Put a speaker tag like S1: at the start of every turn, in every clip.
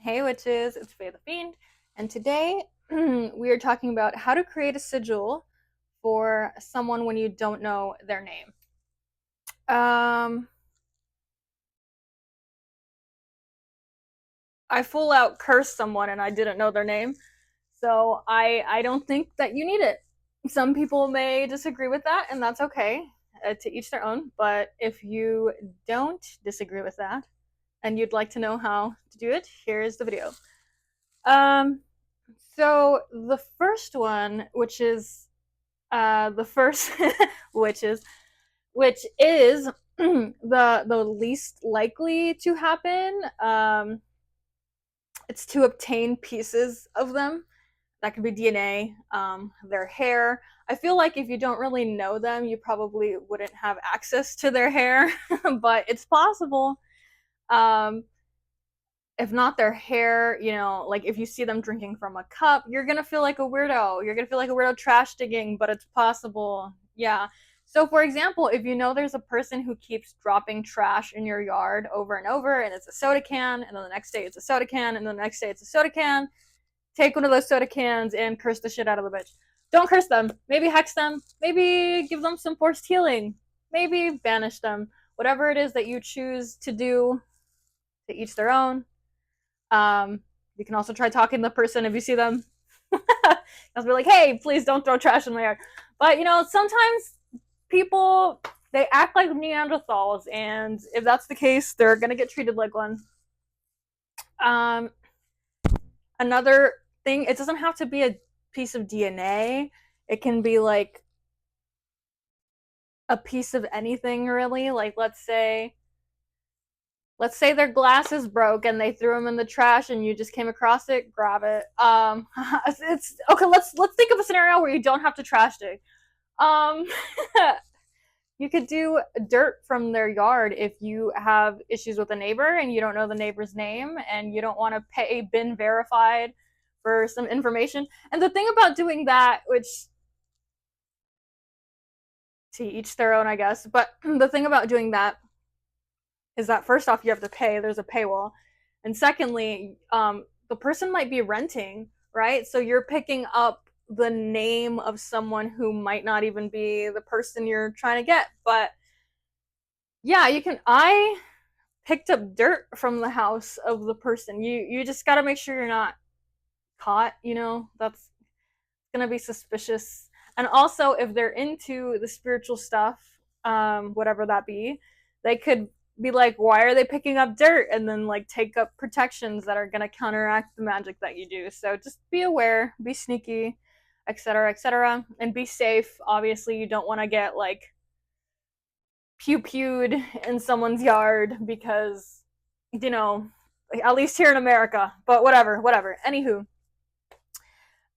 S1: Hey witches, it's Faye the Fiend, and today we are talking about how to create a sigil for someone when you don't know their name. I full out cursed someone and I didn't know their name, so I don't think that you need it. Some people may disagree with that, and that's okay. To each their own. But if you don't disagree with that and you'd like to know how to do it, here's the video. Um, so the first one, which is the first, which is the least likely to happen. It's to obtain pieces of them. That could be DNA, their hair. I feel like if you don't really know them, you probably wouldn't have access to their hair, but it's possible. Um, if not their hair, like if you see them drinking from a cup, you're gonna feel like a weirdo. You're gonna feel like a weirdo trash digging, but it's possible. Yeah. So, for example, if you know there's a person who keeps dropping trash in your yard over and over, and it's a soda can, and then the next day it's a soda can, and then the next day it's a soda can, take one of those soda cans and curse the shit out of the bitch. Don't curse them. Maybe hex them. Maybe give them some forced healing. Maybe banish them. Whatever it is that you choose to do, to each their own. You can also try talking to the person if you see them. I'll be like, hey, please don't throw trash in my yard. But sometimes people, they act like Neanderthals, and if that's the case, they're gonna get treated like one. Another thing, it doesn't have to be a piece of DNA. It can be like a piece of anything, really. Like let's say their glasses broke and they threw them in the trash and you just came across it, grab it. It's okay. Let's think of a scenario where you don't have to trash dig. Um, you could do dirt from their yard if you have issues with a neighbor and you don't know the neighbor's name and you don't want to pay bin verified for some information. And the thing about doing that, which to each their own, I guess, but the thing about doing that is that first off, you have to pay. There's a paywall, and secondly, the person might be renting, right? So you're picking up the name of someone who might not even be the person you're trying to get. But yeah, you can. I picked up dirt from the house of the person. You just got to make sure you're not caught. That's gonna be suspicious. And also, if they're into the spiritual stuff, whatever that be, they could be like, why are they picking up dirt? And then like take up protections that are gonna counteract the magic that you do. So just be aware, be sneaky, etc., and be safe. Obviously, you don't want to get like pew-pewed in someone's yard because, at least here in America. But whatever. Anywho,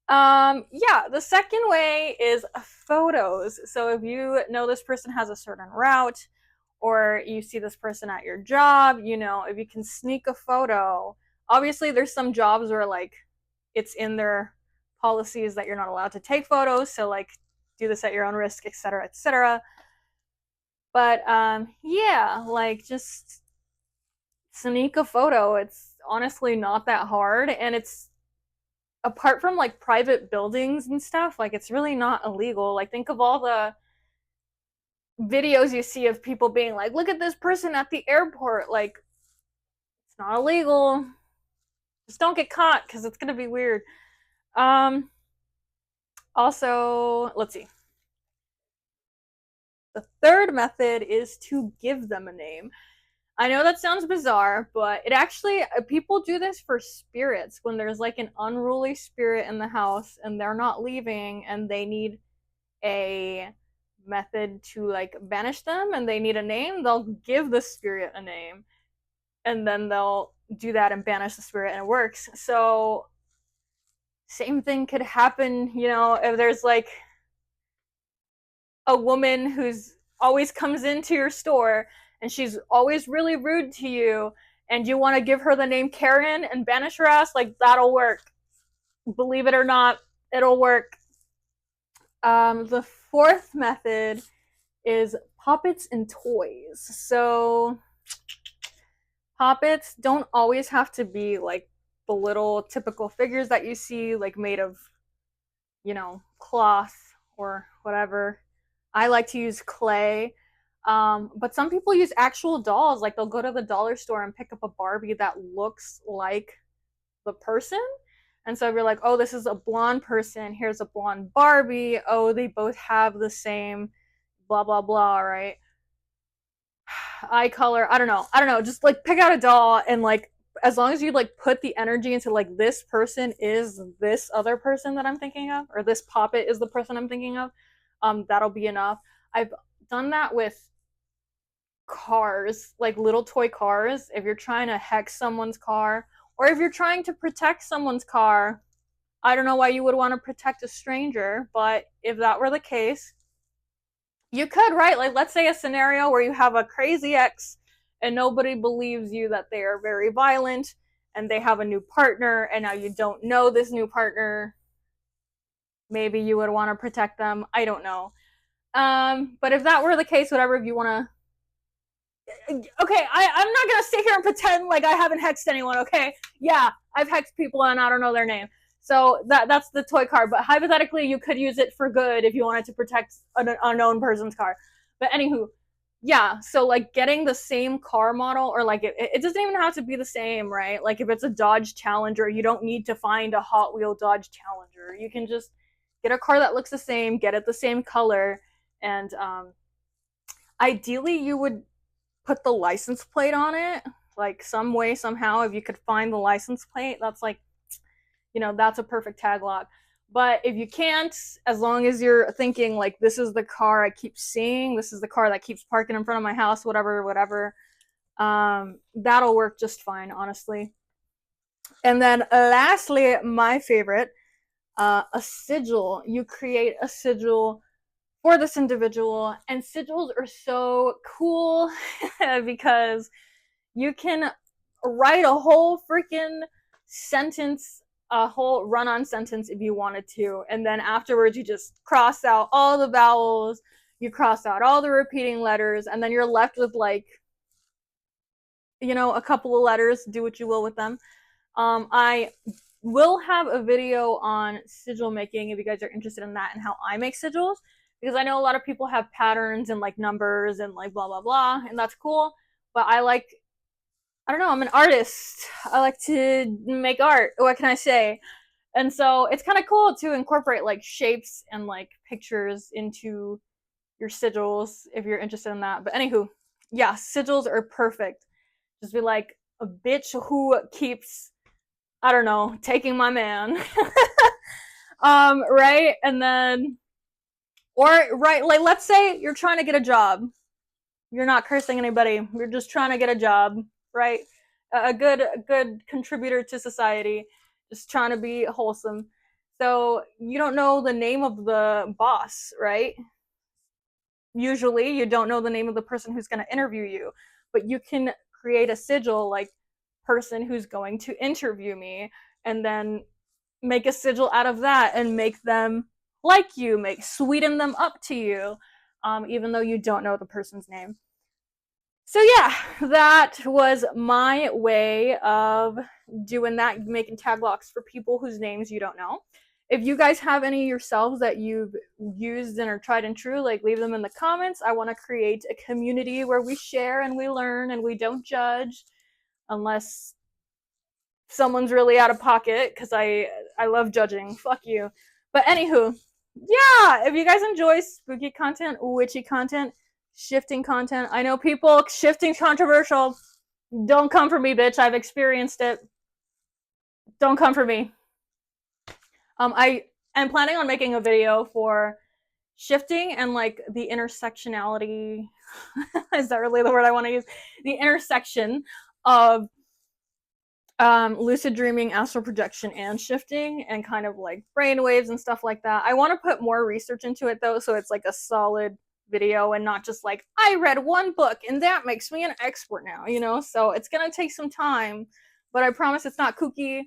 S1: yeah, the second way is photos. So if you know this person has a certain route, or you see this person at your job, if you can sneak a photo. Obviously, there's some jobs where like it's in their policies that you're not allowed to take photos, so like do this at your own risk, etc. But yeah, like just sneak a photo. It's honestly not that hard, and it's apart from like private buildings and stuff, like it's really not illegal. Like think of all the videos you see of people being like, look at this person at the airport. Like it's not illegal. Just don't get caught because it's gonna be weird. Also, let's see. The third method is to give them a name. I know that sounds bizarre, but it actually, people do this for spirits when there's like an unruly spirit in the house and they're not leaving and they need a method to like banish them and they need a name. They'll give the spirit a name and then they'll do that and banish the spirit, and it works. So same thing could happen, if there's like a woman who's always comes into your store and she's always really rude to you and you want to give her the name Karen and banish her ass, like that'll work. Believe it or not, it'll work. The fourth method is puppets and toys. So puppets don't always have to be like the little typical figures that you see, like made of, cloth or whatever. I like to use clay. But some people use actual dolls. Like they'll go to the dollar store and pick up a Barbie that looks like the person. And so if you're like, oh, this is a blonde person, here's a blonde Barbie. Oh, they both have the same blah, blah, blah, right? Eye color. I don't know. Just like pick out a doll and like, as long as you like put the energy into like this person is this other person that I'm thinking of, or this puppet is the person I'm thinking of, that'll be enough. I've done that with cars, like little toy cars. If you're trying to hex someone's car, or if you're trying to protect someone's car, I don't know why you would want to protect a stranger, but if that were the case, you could, right? Like, let's say a scenario where you have a crazy ex and nobody believes you that they are very violent and they have a new partner and now you don't know this new partner. Maybe you would want to protect them. I don't know. But if that were the case, whatever, if you want to. Okay, I'm not going to sit here and pretend like I haven't hexed anyone, okay? Yeah, I've hexed people and I don't know their name. So that's the toy car. But hypothetically, you could use it for good if you wanted to protect an unknown person's car. But anywho, yeah, so like getting the same car model, or like it doesn't even have to be the same, right? Like if it's a Dodge Challenger, you don't need to find a Hot Wheel Dodge Challenger. You can just get a car that looks the same, get it the same color, and ideally you would put the license plate on it, like some way, somehow. If you could find the license plate, that's like, that's a perfect tag lock. But if you can't, as long as you're thinking like, this is the car I keep seeing, this is the car that keeps parking in front of my house, whatever, that'll work just fine, honestly. And then lastly, my favorite, a sigil. You create a sigil for this individual, and sigils are so cool because you can write a whole freaking sentence, a whole run-on sentence if you wanted to, and then afterwards you just cross out all the vowels, you cross out all the repeating letters, and then you're left with like, a couple of letters. Do what you will with them. I will have a video on sigil making if you guys are interested in that and how I make sigils, because I know a lot of people have patterns and like numbers and like blah blah blah, and that's cool. But I don't know, I'm an artist. I like to make art. What can I say? And so it's kind of cool to incorporate like shapes and like pictures into your sigils if you're interested in that. But anywho, yeah, sigils are perfect. Just be like, a bitch who keeps, I don't know, taking my man. Right? And then, or, right, like, let's say you're trying to get a job. You're not cursing anybody. You're just trying to get a job, right? A good contributor to society, just trying to be wholesome. So you don't know the name of the boss, right? Usually you don't know the name of the person who's going to interview you, but you can create a sigil like person who's going to interview me, and then make a sigil out of that and make them like you, sweeten them up to you, even though you don't know the person's name. So yeah, that was my way of doing that, making tag locks for people whose names you don't know. If you guys have any yourselves that you've used and are tried and true, like leave them in the comments. I want to create a community where we share and we learn and we don't judge, unless someone's really out of pocket, because I love judging. Fuck you. But anywho, yeah, if you guys enjoy spooky content, witchy content, shifting content, I know people, shifting's controversial. Don't come for me, bitch. I've experienced it. Don't come for me. I am planning on making a video for shifting and like the intersectionality. Is that really the word I want to use? The intersection of lucid dreaming, astral projection, and shifting, and kind of like brainwaves and stuff like that. I want to put more research into it though, so it's like a solid video and not just like, I read one book and that makes me an expert now, so it's gonna take some time, but I promise it's not kooky.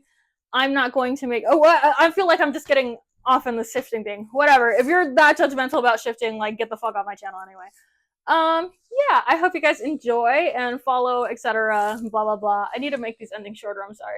S1: I'm not going to make, I feel like I'm just getting off in the shifting thing. Whatever, if you're that judgmental about shifting, like, get the fuck off my channel anyway. Yeah, I hope you guys enjoy and follow, etc. Blah blah blah. I need to make these endings shorter, I'm sorry.